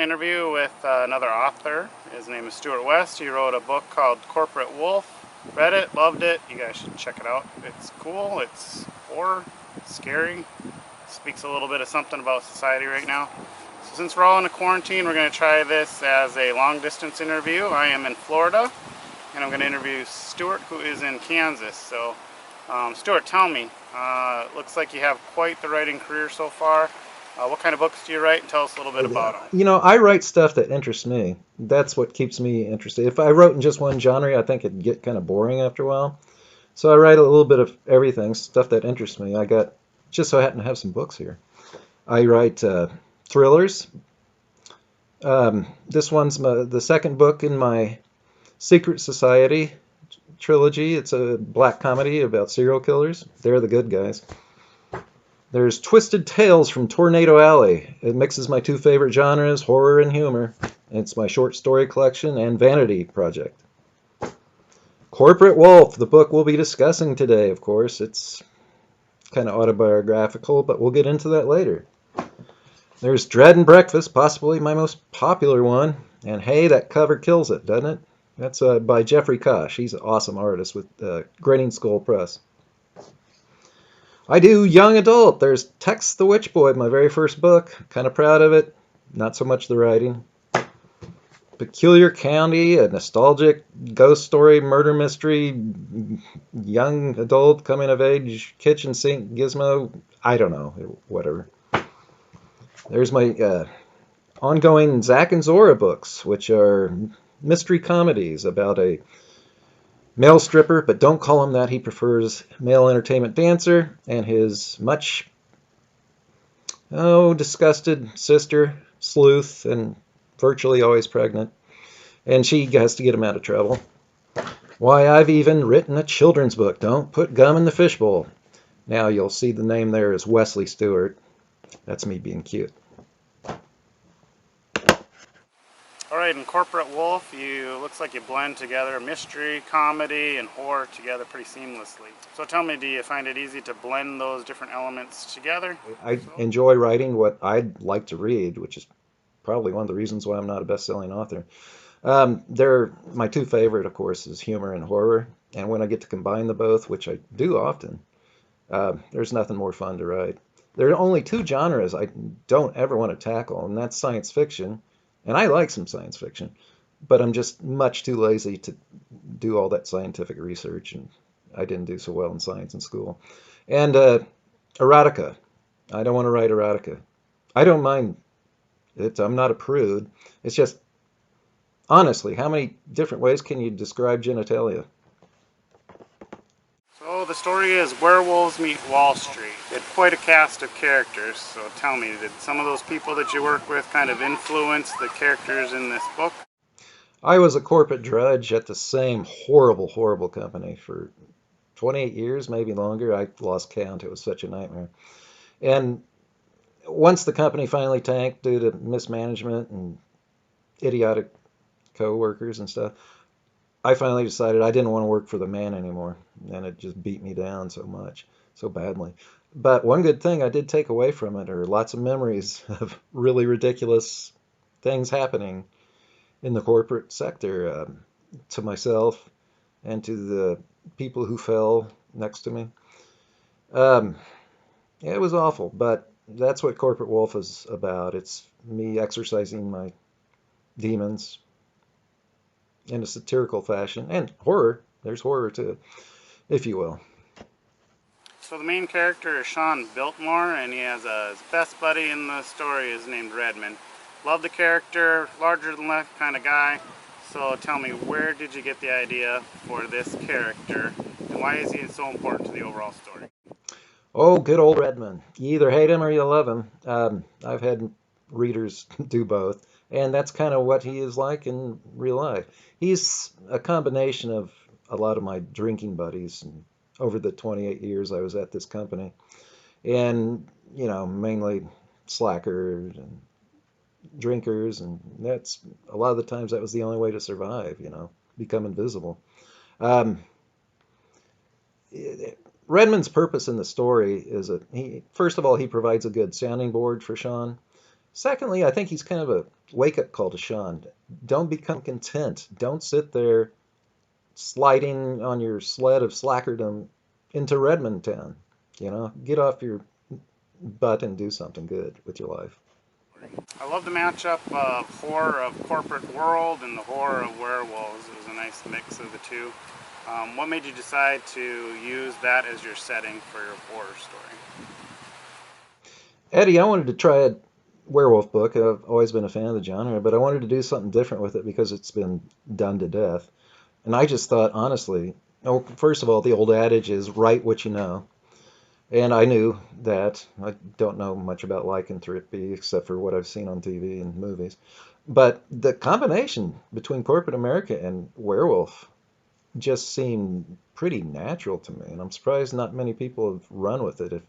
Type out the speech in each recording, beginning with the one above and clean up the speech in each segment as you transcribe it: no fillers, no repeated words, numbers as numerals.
an interview with another author. His name is Stuart West. He wrote a book called Corporate Wolf. Read it, loved it. You guys should check it out. It's cool, it's horror, it's scary. Speaks a little bit of something about society right now. So since we're all in a quarantine, we're going to try this as a long distance interview. I am in Florida, and I'm going to interview Stuart, who is in Kansas. So Stuart, tell me, looks like you have quite the writing career so far. What kind of books do you write? Tell us a little bit about them. You know, I write stuff that interests me. That's what keeps me interested. If I wrote in just one genre, I think it'd get kind of boring after a while. So I write a little bit of everything, stuff that interests me. I got just so happen to have some books here. I write thrillers. This one's the second book in my Secret Society trilogy. It's a black comedy about serial killers. They're the good guys. There's Twisted Tales from Tornado Alley. It mixes my two favorite genres, horror and humor. It's my short story collection and vanity project. Corporate Wolf, the book we'll be discussing today, of course. It's kind of autobiographical, but we'll get into that later. There's Dread and Breakfast, possibly my most popular one. And hey, that cover kills it, doesn't it? That's by Jeffrey Koch. He's an awesome artist with Grinning Skull Press. I do young adult. There's Tex the Witch Boy, my very first book. Kind of proud of it. Not so much the writing. Peculiar County, a nostalgic ghost story, murder mystery, young adult, coming of age, kitchen sink gizmo. I don't know, whatever. There's my ongoing Zack and Zora books, which are mystery comedies about a male stripper, but don't call him that. He prefers male entertainment dancer and his much, disgusted sister, Sleuth, and virtually always pregnant. And she has to get him out of trouble. Why, I've even written a children's book. Don't put gum in the fishbowl. Now you'll see the name there is Wesley Stewart. That's me being cute. Alright, in Corporate Wolf, looks like you blend together mystery, comedy, and horror together pretty seamlessly. So tell me, do you find it easy to blend those different elements together? I enjoy writing what I'd like to read, which is probably one of the reasons why I'm not a best-selling author. My two favorite, of course, is humor and horror. And when I get to combine the both, which I do often, there's nothing more fun to write. There are only two genres I don't ever want to tackle, and that's science fiction. And I like some science fiction, but I'm just much too lazy to do all that scientific research, and I didn't do so well in science in school. And erotica. I don't want to write erotica. I don't mind it. I'm not a prude. It's just, honestly, how many different ways can you describe genitalia? So the story is Werewolves Meet Wall Street. It's quite a cast of characters, so tell me, did some of those people that you work with kind of influence the characters in this book? I was a corporate drudge at the same horrible, horrible company for 28 years, maybe longer. I lost count. It was such a nightmare. And once the company finally tanked due to mismanagement and idiotic co-workers and stuff, I finally decided I didn't want to work for the man anymore. And it just beat me down so much, so badly. But one good thing I did take away from it are lots of memories of really ridiculous things happening in the corporate sector, to myself and to the people who fell next to me. Um, yeah, it was awful, but that's what Corporate Wolf is about. It's me exercising my demons in a satirical fashion, and horror. There's horror too, if you will. So the main character is Sean Biltmore, and he has his best buddy in the story is named Redman. Love the character, larger than life kind of guy. So tell me, where did you get the idea for this character, and why is he so important to the overall story? Oh, good old Redman. You either hate him or you love him. I've had readers do both, and that's kind of what he is like in real life. He's a combination of a lot of my drinking buddies and over the 28 years I was at this company. And, mainly slackers and drinkers, and that's a lot of the times that was the only way to survive, become invisible. Um, Redman's purpose in the story is that first of all, he provides a good sounding board for Sean. Secondly, I think he's kind of a wake-up call to Sean. Don't become content. Don't sit there sliding on your sled of slackerdom into Redman town. Get off your butt and do something good with your life. I love the matchup of horror of corporate world and the horror of werewolves. It was a nice mix of the two. What made you decide to use that as your setting for your horror story? Eddie, I wanted to try a werewolf book. I've always been a fan of the genre, but I wanted to do something different with it because it's been done to death. And I just thought, honestly, oh, first of all, the old adage is write what you know. And I knew that. I don't know much about lycanthropy except for what I've seen on TV and movies. But the combination between corporate America and werewolf just seemed pretty natural to me. And I'm surprised not many people have run with it, if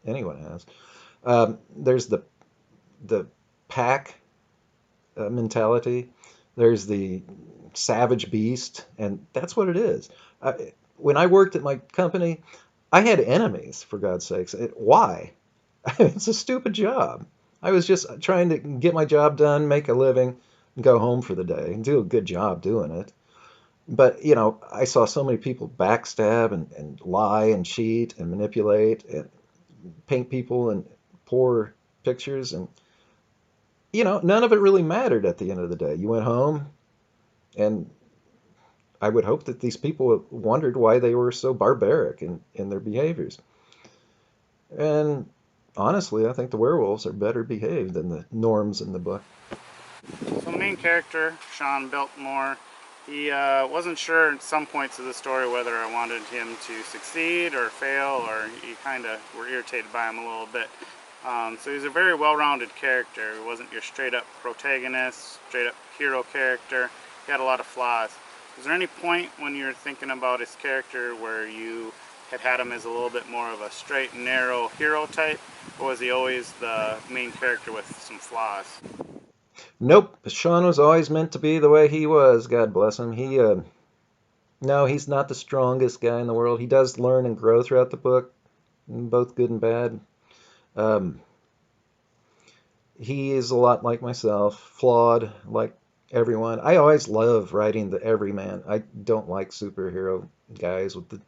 anyone has. There's the pack mentality. There's the savage beast, and that's what it is. When I worked at my company, I had enemies, for God's sakes. Why? It's a stupid job. I was just trying to get my job done, make a living, and go home for the day, and do a good job doing it. But, I saw so many people backstab and lie and cheat and manipulate and paint people in poor pictures. And, none of it really mattered at the end of the day. You went home, and I would hope that these people wondered why they were so barbaric in their behaviors. And honestly, I think the werewolves are better behaved than the norms in the book. So the main character, Sean Biltmore, he wasn't sure at some points of the story whether I wanted him to succeed or fail, or you kind of were irritated by him a little bit. So he's a very well-rounded character. He wasn't your straight-up protagonist, straight-up hero character. He had a lot of flaws. Was there any point when you were thinking about his character where you had him as a little bit more of a straight and narrow hero type, or was he always the main character with some flaws? Nope, Sean was always meant to be the way he was. God bless him. No, he's not the strongest guy in the world. He does learn and grow throughout the book, both good and bad. Um, he is a lot like myself, flawed like everyone. I always love writing the everyman. I don't like superhero guys with the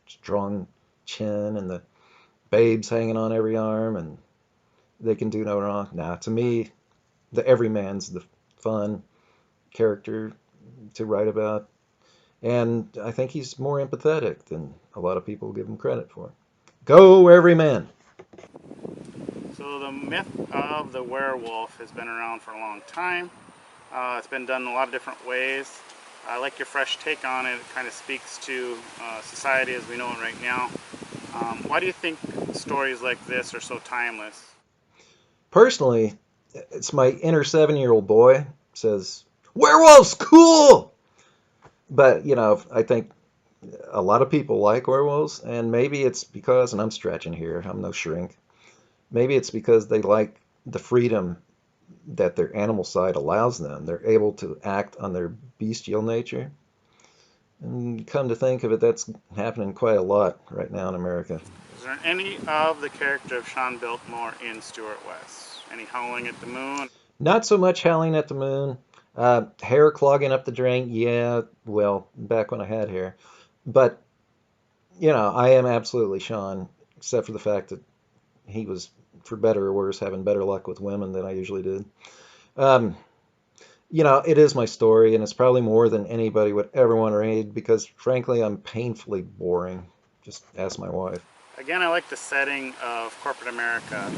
strong chin and the babes hanging on every arm and they can do no wrong. Nah, to me, the everyman's the fun character to write about. And I think he's more empathetic than a lot of people give him credit for. Go, everyman! So the myth of the werewolf has been around for a long time. It's been done in a lot of different ways. I like your fresh take on it. It kind of speaks to society as we know it right now. Why do you think stories like this are so timeless? Personally, it's my inner 7-year-old boy says, werewolves, cool! But, I think a lot of people like werewolves, and maybe it's because, and I'm stretching here, I'm no shrink, maybe it's because they like the freedom that their animal side allows them. They're able to act on their bestial nature. And come to think of it, that's happening quite a lot right now in America. Is there any of the character of Sean Biltmore in Stuart West? Any howling at the moon? Not so much howling at the moon. Hair clogging up the drain, yeah, well, back when I had hair. But, I am absolutely Sean, except for the fact that he was, for better or worse, having better luck with women than I usually did. Um, it is my story, and it's probably more than anybody would ever want to read because, frankly, I'm painfully boring. Just ask my wife. Again, I like the setting of corporate America.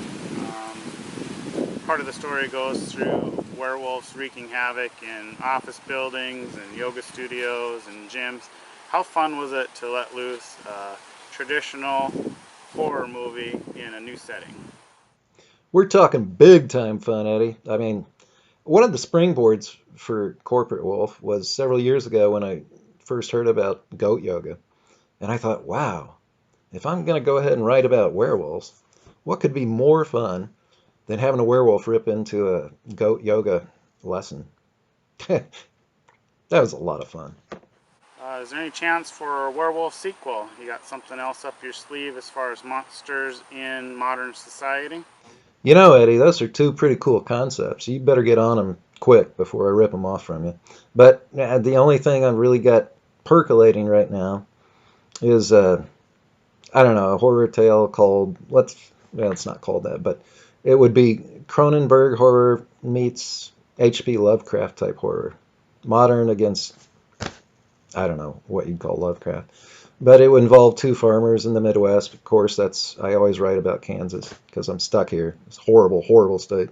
Part of the story goes through werewolves wreaking havoc in office buildings and yoga studios and gyms. How fun was it to let loose a traditional horror movie in a new setting? We're talking big time fun, Eddie. I mean, one of the springboards for Corporate Wolf was several years ago when I first heard about goat yoga. And I thought, wow, if I'm going to go ahead and write about werewolves, what could be more fun than having a werewolf rip into a goat yoga lesson? That was a lot of fun. Is there any chance for a werewolf sequel? You got something else up your sleeve as far as monsters in modern society? You know, Eddie, those are two pretty cool concepts. You better get on them quick before I rip them off from you. But the only thing I've really got percolating right now is I don't know, a horror tale called well, it's not called that, but it would be Cronenberg horror meets H.P. Lovecraft type horror. Modern against I don't know what you'd call Lovecraft. But it would involve two farmers in the Midwest. Of course, that's I always write about Kansas because I'm stuck here. It's a horrible, horrible state.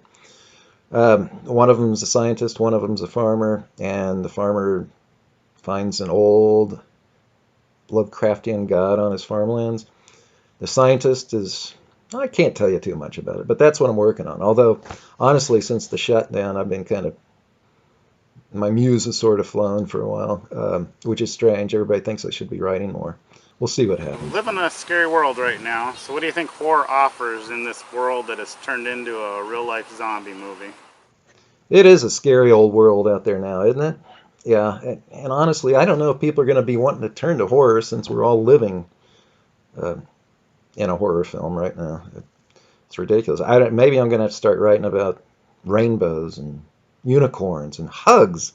One of them's a scientist, one of them's a farmer, and the farmer finds an old Lovecraftian god on his farmlands. The scientist is I can't tell you too much about it, but that's what I'm working on. Although, honestly, since the shutdown, I've been kind of my muse has sort of flown for a while, which is strange. Everybody thinks I should be writing more. We'll see what We happens. live in a scary world right now, so what do you think horror offers in this world that has turned into a real life zombie movie? It is a scary old world out there now, isn't it? Yeah, and honestly, I don't know if people are going to be wanting to turn to horror since we're all living uh, in a horror film right now. It's ridiculous. Maybe I'm going to have to start writing about rainbows and unicorns and hugs.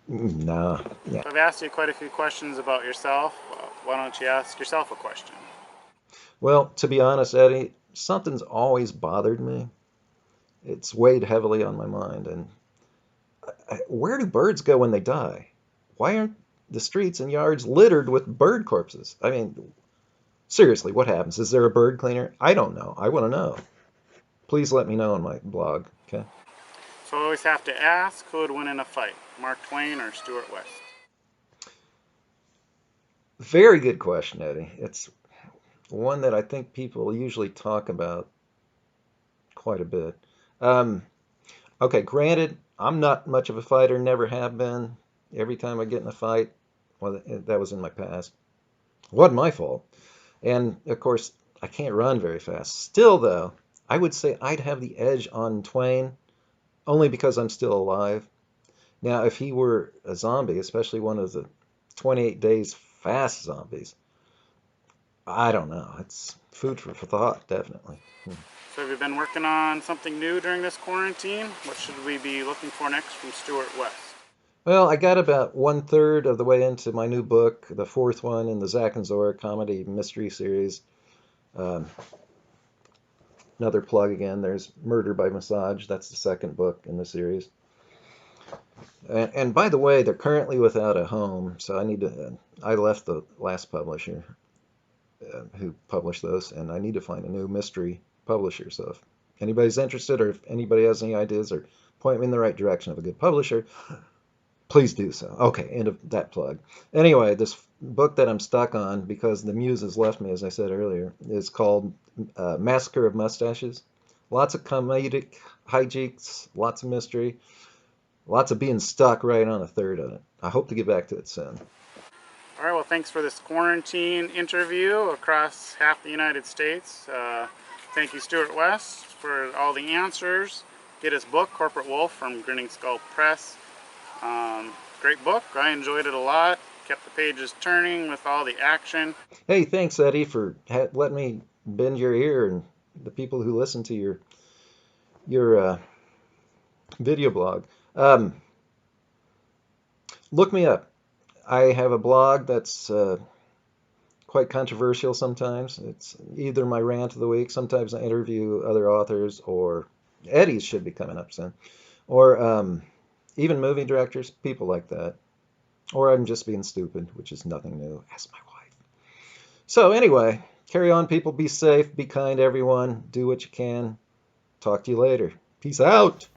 No, yeah. So I've asked you quite a few questions about yourself. Why don't you ask yourself a question? Well, to be honest, Eddie, something's always bothered me. It's weighed heavily on my mind. And where do birds go when they die? Why aren't the streets and yards littered with bird corpses? I mean, seriously, what happens? Is there a bird cleaner? I don't know. I want to know. Please let me know on my blog. Okay. So I always have to ask, who would win in a fight, Mark Twain or Stuart West? Very good question, Eddie. It's one that I think people usually talk about quite a bit. Um, okay, granted, I'm not much of a fighter, never have been. Every time I get in a fight, well, that was in my past. Wasn't my fault. And of course, I can't run very fast. Still, though, I would say I'd have the edge on Twain only because I'm still alive. Now, if he were a zombie, especially one of the 28 days fast zombies, I don't know. It's food for thought, definitely. So have you been working on something new during this quarantine? What should we be looking for next from Stuart West? Well, I got about one third of the way into my new book, the fourth one in the Zack and Zora comedy mystery series. Um, Another plug again. There's Murder by Massage. That's the second book in the series. And by the way, they're currently without a home, so I need to. I left the last publisher who published those, and I need to find a new mystery publisher. So if anybody's interested, or if anybody has any ideas, or point me in the right direction of a good publisher, please do so. Okay, end of that plug. Anyway, this book that I'm stuck on because the muse has left me, as I said earlier, is called Massacre of Mustaches. Lots of comedic hijinks, lots of mystery, lots of being stuck right on a third of it. I hope to get back to it soon. All right, well, thanks for this quarantine interview across half the United States. Thank you, Stuart West, for all the answers. Get his book, Corporate Wolf, from Grinning Skull Press. Great book. I enjoyed it a lot. Kept the pages turning with all the action. Hey, thanks, Eddie, for letting me bend your ear and the people who listen to your video blog. Um, Look me up. I have a blog that's quite controversial sometimes. It's either my rant of the week. Sometimes I interview other authors, or Eddie's should be coming up soon, or even movie directors, people like that. Or I'm just being stupid, which is nothing new. Ask my wife. So anyway, carry on, people. Be safe. Be kind, everyone. Do what you can. Talk to you later. Peace out.